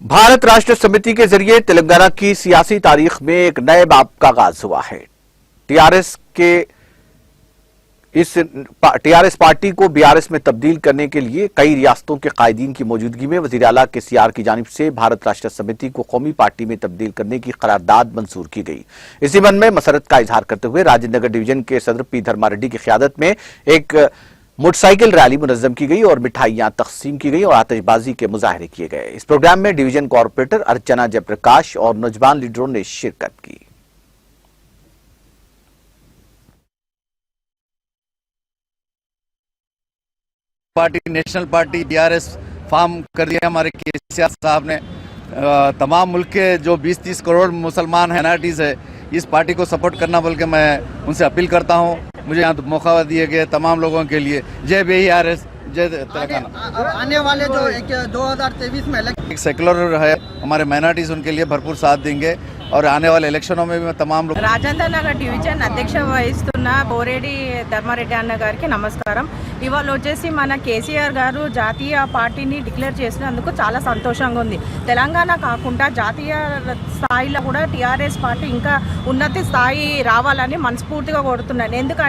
भारत राष्ट्र समिति के जरिए तेलंगाना की सियासी तारीख में एक नए बाब का आगाज हुआ है। टीआरएस पार्टी को बीआरएस में तब्दील करने के लिए कई रियासतों के कायदीन की मौजूदगी में वजीर आला केसीआर की जानिब से भारत राष्ट्र समिति को कौमी पार्टी में तब्दील करने की करारदाद मंजूर की गई। इसी मन में मसरत का इजहार करते हुए राजेंद्र नगर डिवीजन के सदर पी धर्मा रेड्डी की क़यादत में एक मोटरसाइकिल रैली मुनज़्ज़म की गई और मिठाइयां तकसीम की गई और आतिशबाजी के मुजाहरे किए गए। इस प्रोग्राम में डिवीजन कॉर्पोरेटर अर्चना जयप्रकाश और नौजवान लीडरों ने शिरकत की। Party national party BRS form कर दिया हमारे केसीआर साहब ने। तमाम मुल्क के जो 20-30 करोड़ मुसलमान माइनॉरिटीज़ है, इस पार्टी को सपोर्ट करना बोल के मैं उनसे अपील करता हूं। मुझे यहाँ मौका दिए गए तमाम लोगों के लिए जय बीआरएस, जय तेलंगाना। आने वाले जो 2023 में एक सेकुलर है हमारे माइनॉरिटीज़, उनके लिए भरपूर साथ देंगे और आने वाले इलेक्शनों में भी मैं तमाम लोग। రాజేంద్ర నగర్ డివిజన్ అధ్యక్ష వహిస్తున్న బోరెడ్డి ధర్మారెడ్డి అన్న గారికి నమస్కారం। ఇవాళ వచ్చేసి మన కేసీఆర్ గారు జాతీయ పార్టీని డిక్లేర్ చేసినందుకు చాలా సంతోషంగా ఉంది। తెలంగాణ కాకుండా జాతీయ స్థాయిలో కూడా టీఆర్ఎస్ పార్టీ ఇంకా ఉన్నత స్థాయి రావాలని మనస్ఫూర్తిగా కోరుతున్నాను। ఎందుకంటే